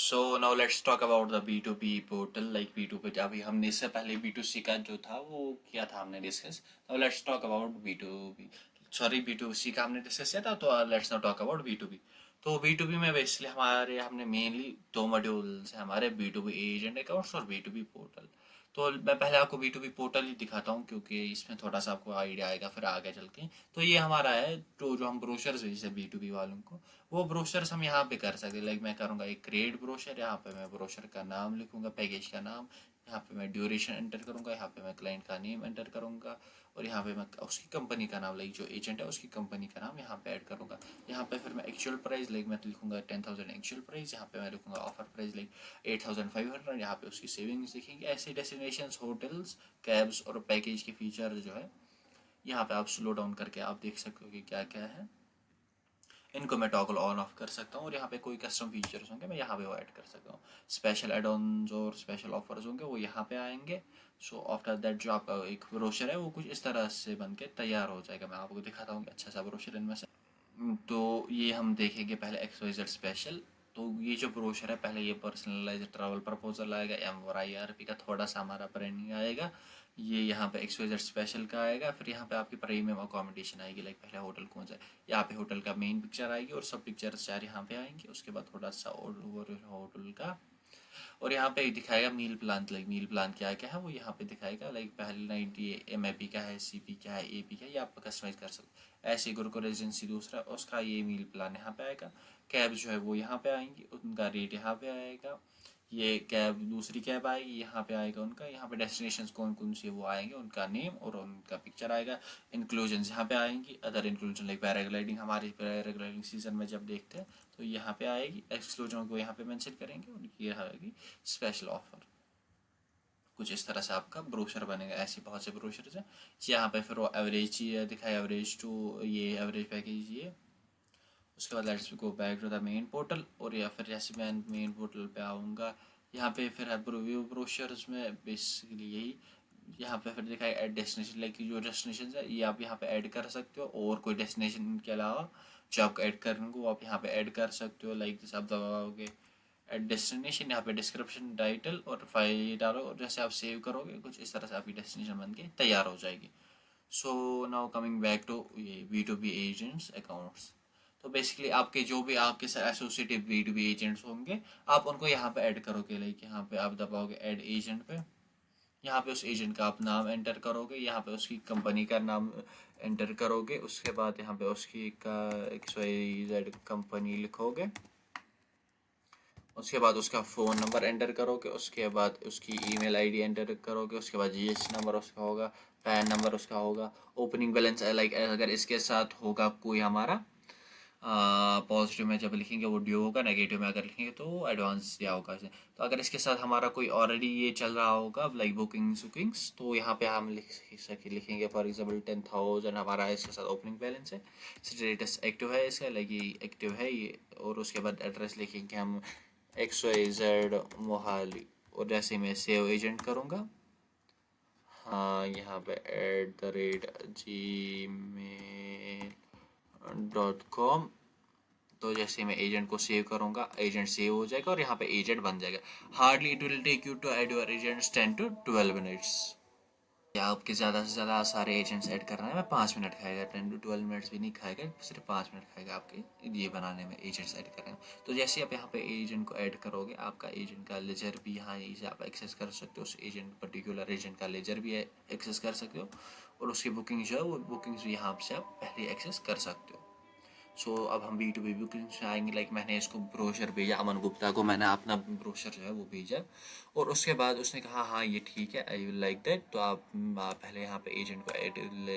So now let's talk about the B2B portal like B2B। अभी हमने इससे पहले B2C का जो था वो किया था हमने discuss. Now let's talk about B2B। Sorry, B2C का हमने डिस्कस किया था, तो let's now talk about B2B। तो B2B में बेसिकली हमारे हमने मेनली दो मॉड्यूल्स हैं हमारे, B2B एजेंट अकाउंट्स और B2B पोर्टल। तो मैं पहले आपको B2B पोर्टल ही दिखाता हूँ क्योंकि इसमें थोड़ा सा आपको आइडिया आएगा फिर आगे चल के। तो ये हमारा है जो हम ब्रोशर्स भेजते हैं B2B वालों को, वो ब्रोशर्स हम यहाँ पे कर सकते हैं। लाइक मैं करूँगा एक क्रिएट ब्रोशर, यहाँ पे मैं ब्रोशर का नाम लिखूंगा, पैकेज का नाम, यहाँ पे मैं ड्यूरेशन एंटर करूँगा, यहाँ पे मैं क्लाइंट का नेम एंटर करूँगा और यहाँ पे मैं उसकी कंपनी का नाम, लाइक जो एजेंट है उसकी कंपनी का नाम यहाँ पे ऐड करूँगा। यहाँ पे फिर मैं एक्चुअल प्राइस, लाइक मैं लिखूंगा 10,000 एक्चुअल प्राइस, यहाँ पे मैं लिखूंगा ऑफर प्राइस लाइक 8,500, यहाँ पे उसकी सेविंग्स लिखेंगे। ऐसे डेस्टिनेशंस, होटल्स, कैब्स और पैकेज के फीचर जो है यहाँ पे आप स्लो डाउन करके आप देख सकते हो कि क्या क्या है। इनको मैं टॉगल ऑन ऑफ कर सकता हूँ और यहाँ पे कोई कस्टम फीचर्स होंगे मैं यहाँ पे वो ऐड कर सकता हूँ। स्पेशल एड ऑन्स और स्पेशल ऑफर्स होंगे वो यहाँ पे आएंगे। सो आफ्टर दैट जो आपका एक ब्रोशर है वो कुछ इस तरह से बन के तैयार हो जाएगा। मैं आपको दिखाता हूँ अच्छा सा ब्रोशर इनमें से। तो ये हम देखेंगे पहले XYZ स्पेशल। तो ये जो ब्रोशर है पहले ये पर्सनलाइज ट्रैवल प्रपोजल आएगा, MYRP का थोड़ा सा हमारा ब्रांडिंग आएगा, ये यहाँ पे XYZ स्पेशल का आएगा। फिर यहाँ पे आपकी प्रीमियम अकोमोडेशन आएगी, लाइक पहले होटल कौन सा है, यहाँ पे होटल का मेन पिक्चर आएगी और सब पिक्चर्स चार यहाँ पे आएंगे। उसके बाद थोड़ा सा और होटल का, और यहाँ पे दिखाएगा meal plan. Like meal plan क्या क्या है वो यहाँ पे दिखाएगा। लाइक पहली नाइट ये MAP का है, CP क्या है, AP क्या है, ये आप कस्टमाइज कर सकते हो। ऐसे गुरुकुल रेजिडेंसी दूसरा उसका ये मील प्लान यहाँ पे आएगा। कैब जो है वो यहाँ पे आएंगी, उनका रेट यहाँ पे आएगा। ये कैब दूसरी कैब आएगी यहाँ पे आएगा उनका, यहाँ पे डेस्टिनेशंस कौन कौन सी वो आएंगे उनका नेम और उनका पिक्चर आएगा। इंक्लूजन यहाँ पे आएंगी, अदर इंक्लूजन लाइक पैराग्लाइडिंग, हमारे पैराग्लाइडिंग सीजन में जब देखते हैं तो यहाँ पे आएगी। एक्सक्लूजन को यहाँ पे मेंशन करेंगे, उनकी यह आएगी स्पेशल ऑफर। कुछ इस तरह से आपका ब्रोशर बनेगा। ऐसे बहुत से ब्रोशर हैं। यहाँ पे फिर वो एवरेज दिखाए, एवरेज टू ये एवरेज पैकेज ये। उसके बाद let's go back to the main portal, और या फिर जैसे मैं मेन पोर्टल पे आऊँगा यहाँ पे फिर है प्रीव्यू ब्रोशर्स में बेसिकली यही। यहाँ पे फिर दिखाए ऐड डेस्टिनेशन, लाइक जो डेस्टिनेशन है ये आप यहाँ पे ऐड कर सकते हो, और कोई डेस्टिनेशन के अलावा जो आपको ऐड करने को आप यहाँ पे ऐड कर सकते हो। लाइक जैसे आप दबाओगे एड डेस्टिनेशन, यहाँ पे डिस्क्रिप्शन टाइटल और फाइल डालो, और जैसे आप सेव करोगे कुछ इस तरह से आपकी डेस्टिनेशन बन के तैयार हो जाएगी। So now coming back to ये B2B एजेंट्स अकाउंट्स। तो बेसिकली आपके जो भी आपके साथ एसोसिएटेड B2B एजेंट्स होंगे आप उनको यहाँ पे ऐड करोगे। लाइक यहाँ पे आप दबाओगे ऐड एजेंट पे, यहाँ पे उस एजेंट का आप नाम एंटर करोगे, यहाँ पे उसकी कंपनी का नाम एंटर करोगे, उसके बाद यहाँ पे उसकी का XYZ कंपनी लिखोगे, उसके बाद उसका फ़ोन नंबर एंटर करोगे, उसके बाद उसकी ईमेल आईडी एंटर करोगे, उसके बाद GST नंबर उसका होगा, पैन नंबर उसका होगा, ओपनिंग बैलेंस लाइक अगर इसके साथ होगा कोई हमारा पॉजिटिव में जब लिखेंगे वो ड्यू होगा, नेगेटिव में अगर लिखेंगे तो एडवांस दिया होगा इसे। तो अगर इसके साथ हमारा कोई ऑलरेडी ये चल रहा होगा लाइक बुकिंग्स तो यहाँ पे हम लिखेंगे फॉर एग्जाम्पल 10,000 हमारा इसके साथ ओपनिंग बैलेंस है, स्टेटस एक्टिव है इसका, लाइक ये एक्टिव है ये, और उसके बाद एड्रेस लिखेंगे हम XYZ मोहाली, और जैसे मैं सेव एजेंट करूँगा, हाँ यहाँ पे @gmail.com, तो जैसे मैं एजेंट को सेव करूँगा एजेंट सेव हो जाएगा और यहाँ पे एजेंट बन जाएगा। Hardly it will take you to add your agents 10 to 12 minutes. या आपके ज़्यादा से ज़्यादा सारे एजेंट्स ऐड करना है मैं 5 मिनट खाएगा, 10 to 12 मिनट्स भी नहीं खाएगा, सिर्फ 5 मिनट खाएगा आपके ये बनाने में, एजेंट्स ऐड करने में। तो जैसे आप यहाँ पे एजेंट को ऐड करोगे आपका एजेंट का लेजर भी यहाँ से आप एक्सेस कर सकते हो, उस एजेंट पर्टिकुलर एजेंट का लेजर भी एक्सेस कर सकते हो, और उसकी बुकिंग जो है वो बुकिंग्स भी यहाँ से आप पहले एक्सेस कर सकते हो। सो अब हम B2B बुकिंग्स में आएंगे। लाइक मैंने इसको ब्रोशर भेजा, अमन गुप्ता को मैंने अपना ब्रोशर जो है वो भेजा, और उसके बाद उसने कहा हाँ ये ठीक है, आई विल लाइक दैट। तो आप पहले यहाँ पे एजेंट को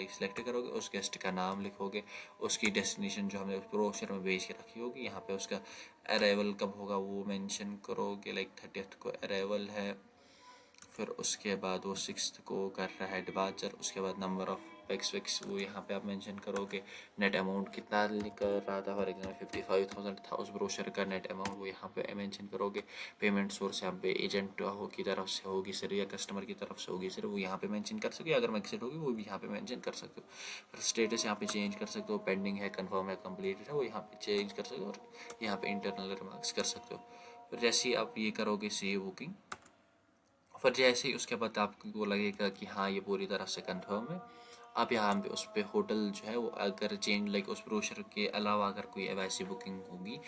सेलेक्ट करोगे, उस गेस्ट का नाम लिखोगे, उसकी डेस्टिनेशन जो हमने उस ब्रोशर में भेज के रखी होगी, यहाँ पे उसका अराइवल कब होगा वो मेंशन करोगे, लाइक 30th को अराइवल है, फिर उसके बाद वो 6th को कर रहा है डिपार्चर, उसके बाद नंबर ऑफ पैक्स वैक्स वो यहाँ पे आप मेंशन करोगे, नेट अमाउंट कितना निकल रहा था, फॉर एग्जाम्पल 55,000 था उस ब्रोशर का नेट अमाउंट, वो यहाँ पे मेंशन करोगे। पेमेंट सोर्स यहाँ पे एजेंट हो की तरफ से होगी सर या कस्टमर की तरफ से होगी सर, वो यहाँ पे मेंशन कर सकते हो, अगर मैक्सिट होगी वो भी यहाँ पे मेंशन कर सकते हो। फिर स्टेटस यहाँ पे चेंज कर सकते हो, पेंडिंग है, कन्फर्म है, कम्प्लीटेड है, वो यहाँ पे चेंज कर सकते हो, और यहाँ पे इंटरनल रिमार्क्स कर सकते हो। फिर जैसे ही आप ये करोगे सेव बुकिंग, फिर जैसे ही उसके बाद आपको लगेगा कि हाँ ये पूरी तरह से कंफर्म है, आप यहाँ पे उस पर होटल जो है वो अगर चेंज लाइक उस ब्रोशर के अलावा अगर कोई वैसी बुकिंग होगी,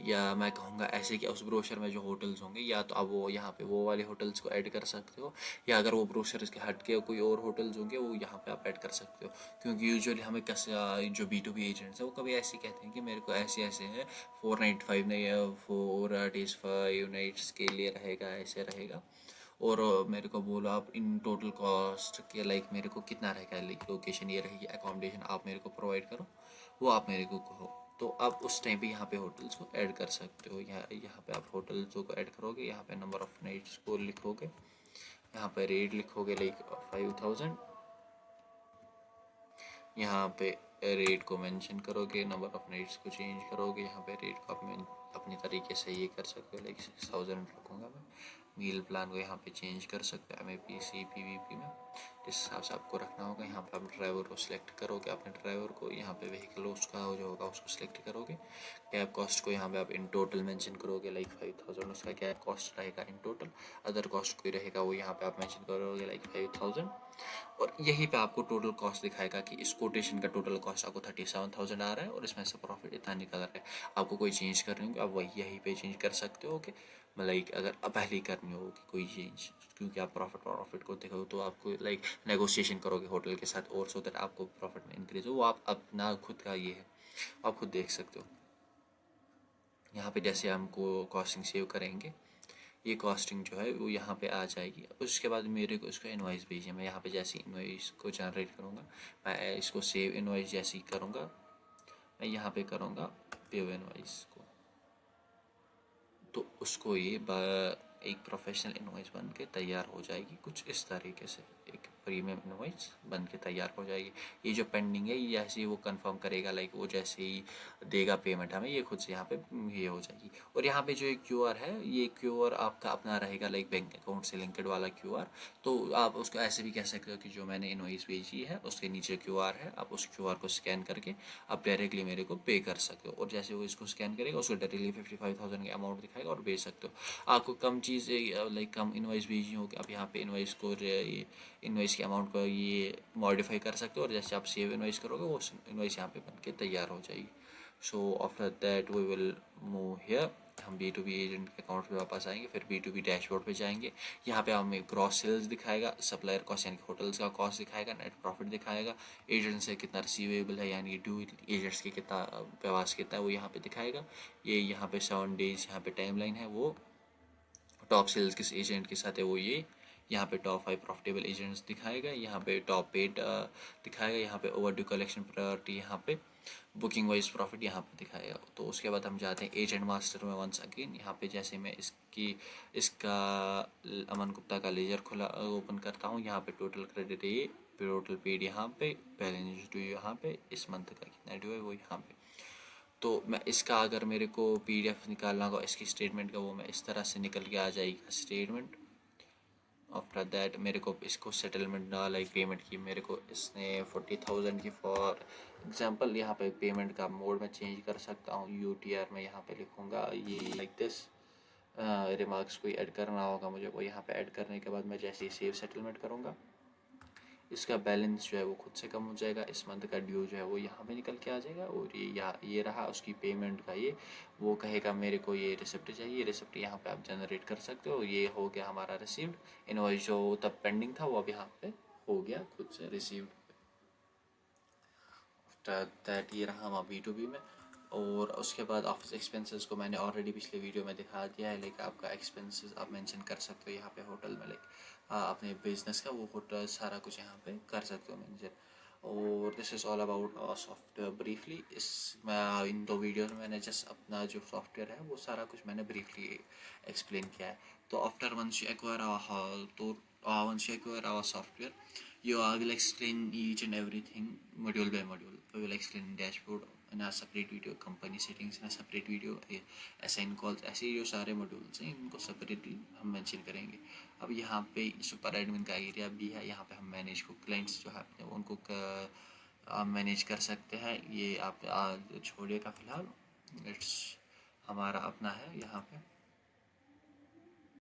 या मैं कहूँगा ऐसे कि उस ब्रोशर में जो होटल्स होंगे, या तो आप वो यहाँ पे वो वाले होटल्स को ऐड कर सकते हो, या अगर वो ब्रोशर के हट के कोई और होटल्स होंगे वो यहाँ पे आप ऐड कर सकते हो। क्योंकि यूजुअली हमें जो B2B एजेंट्स है वो कभी ऐसे कहते हैं कि मेरे को ऐसे ऐसे है 4 नाइट 5 नहीं 4 डेज 5 नाइट्स के लिए रहेगा, ऐसे रहेगा, और मेरे को बोलो आप इन टोटल कॉस्ट के लाइक मेरे को कितना रहेगा, लाइक लोकेशन ये रहेगी, अकोमोडेशन आप मेरे को प्रोवाइड करो, वो आप मेरे को कहो, तो आप उस टाइम पे यहाँ पे होटल्स को ऐड कर सकते हो। यहाँ पे आप होटल्स को ऐड करोगे, यहाँ पे नंबर ऑफ़ नाइट्स को लिखोगे, यहाँ पे रेट लिखोगे लाइक 5000, यहाँ पे रेट को मेंशन करोगे, नंबर ऑफ़ नाइट्स को चेंज करोगे, यहाँ पे रेट को आप अपनी तरीके से ये कर सकते हो, लाइक 6000 रखूँगा मैं। मील प्लान को यहाँ पे चेंज कर सकते हो MAPC PVP में, जिस हिसाब से आपको रखना होगा। यहाँ पे आप ड्राइवर को सिलेक्ट करोगे, अपने ड्राइवर को, यहाँ पे व्हीकल उसका जो होगा उसको सिलेक्ट करोगे। कैब कॉस्ट को यहाँ पे आप इन टोटल मेंशन करोगे, लाइक 5000 उसका कैब कॉस्ट रहेगा इन टोटल। अदर कॉस्ट कोई रहेगा वो यहाँ पे आप मेंशन करोगे लाइक 5000, और यहीं पे आपको टोटल कॉस्ट दिखाएगा कि इस कोटेशन का टोटल कॉस्ट आपको 37,000 आ रहा है और इसमें से प्रॉफिट इतना निकल रहा है। आपको कोई चेंज करनी होगी आप वही यहीं पे चेंज कर सकते हो कि लाइक अगर पहले ही करनी होगी कोई चेंज, क्योंकि आप प्रॉफिट को देखो तो आपको लाइक नेगोशिएशन करोगे होटल के साथ, और सो दैट आपको प्रॉफिट में इंक्रीज हो, वो आप अपना खुद का ये है, आप खुद देख सकते हो। यहाँ पे जैसे हमको कॉस्टिंग सेव करेंगे, ये कॉस्टिंग जो है वो यहाँ पे आ जाएगी। उसके बाद मेरे को इसको इनवॉइस भेजिए, मैं यहाँ पे जैसे इनवॉइस को जनरेट करूँगा, मैं इसको सेव इनवॉइस जैसे ही करूँगा, मैं यहाँ पे करूँगा पेव इनवॉइस को, तो उसको ये एक प्रोफेशनल इनवॉइस बन के तैयार हो जाएगी कुछ इस तरीके से, एक प्रीमियम इनवॉइस बन के तैयार हो जाएगी। ये जो पेंडिंग है ये जैसे ही वो कंफर्म करेगा, लाइक वो जैसे ही देगा पेमेंट हमें, ये खुद से यहाँ पे ये हो जाएगी। और यहाँ पे जो एक QR है, ये QR आपका अपना रहेगा, लाइक बैंक अकाउंट से लिंक्ड वाला QR, तो आप उसको ऐसे भी कह सकते हो कि जो मैंने इनवॉइस भेजी है उसके नीचे QR है, आप उस QR को स्कैन करके आप डायरेक्टली मेरे को पे कर सकते हो, और जैसे वो इसको स्कैन करेगा उसको डायरेक्टली 55,000 के अमाउंट दिखाएगा और भेज सकते हो। आपको कम चीज़ें लाइक कम इनवॉइस भेजनी हो कि आप यहाँ पे इनवॉइस को इनवॉइस के अमाउंट को ये मॉडिफाई कर सकते हो, और जैसे आप सेव इनवॉइस करोगे वो इनवॉइस यहाँ पे बन के तैयार हो जाएगी। So after that we will move here, हम B2B एजेंट के अकाउंट पे वापस आएंगे, फिर B2B डैशबोर्ड पे जाएंगे। यहाँ पे हमें ग्रॉस सेल्स दिखाएगा, सप्लायर कॉस्ट यानी कि होटल्स का कॉस्ट दिखाएगा, नेट प्रॉफिट दिखाएगा, एजेंट से कितना रिसीवेबल है यानी ड्यू एजेंट्स के कितना व्यवहार कितना है वो यहाँ पे दिखाएगा। ये यहाँ पे 7 डेज यहाँ पे टाइमलाइन है, वो टॉप सेल्स किस एजेंट के साथ है वो ये यहाँ पे टॉप 5 प्रॉफिटेबल एजेंट्स दिखाएगा, यहाँ पे टॉप 8 दिखाएगा, यहाँ पे ओवर ड्यू कलेक्शन प्रायोरिटी, यहाँ पे बुकिंग वाइज प्रॉफिट यहाँ पे दिखाएगा। तो उसके बाद हम जाते हैं एजेंट मास्टर में वंस अगेन। यहाँ पे जैसे मैं इसका अमन गुप्ता का लेजर खुला ओपन करता हूँ, यहाँ पे टोटल क्रेडिट ये, टोटल पेड यहाँ पे, बैलेंस ड्यू यहाँ पे, इस मंथ का कितना ड्यू है वो यहाँ पे। तो मैं इसका अगर मेरे को PDF निकालना होगा इसकी स्टेटमेंट का, वो मैं इस तरह से निकल के आ जाएगा स्टेटमेंट। आफ्टर दैट मेरे को इसको सेटलमेंट लाइक पेमेंट की मेरे को इसने 40,000 की फॉर एग्जांपल, यहाँ पे पेमेंट का मोड मैं चेंज कर सकता हूँ, UTR में यहाँ पे लिखूँगा ये लाइक दिस। रिमार्क्स कोई ऐड करना होगा मुझे, वो यहाँ पे ऐड करने के बाद मैं जैसे ही सेव सेटलमेंट करूँगा, इसका बैलेंस जो है वो खुद से कम हो जाएगा, इस मंथ का ड्यू जो है वो यहाँ पे निकल के आ जाएगा, और ये रहा उसकी पेमेंट का ये, वो कहेगा मेरे को ये रिसिप्ट चाहिए, रिसिप्ट यहाँ पे आप जनरेट कर सकते हो। ये हो गया हमारा रिसीव्ड इनवॉइस, जो तब पेंडिंग था वो अब यहाँ पे हो गया खुद से रिसीव्ड। आफ्टर दैट ये रहा हमारा B2B में। और उसके बाद ऑफिस एक्सपेंसेस को मैंने ऑलरेडी पिछले वीडियो में दिखा दिया है, लाइक आपका एक्सपेंसेस आप मेंशन कर सकते हो यहाँ पे होटल में, लाइक अपने बिजनेस का वो होटल सारा कुछ यहाँ पे कर सकते हो मेंशन। और this is all about software briefly. In 2 video में मैंने जस्ट अपना जो सॉफ्टवेयर है वो सारा कुछ मैंने ब्रीफली एक्सप्लेन किया है। तो after once you acquire our software, I will explain each and everything module by module. We will explain dashboard in a separate video, company settings in a separate video, assign calls, ऐसे जो सारे modules हैं इनको separately हम mention करेंगे। अब यहाँ पे सुपर एडमिन का एरिया भी है, यहाँ पे हम मैनेज को क्लाइंट्स जो है अपने उनको मैनेज कर सकते हैं। ये आप छोड़िएगा फ़िलहाल, इट्स हमारा अपना है यहाँ पे।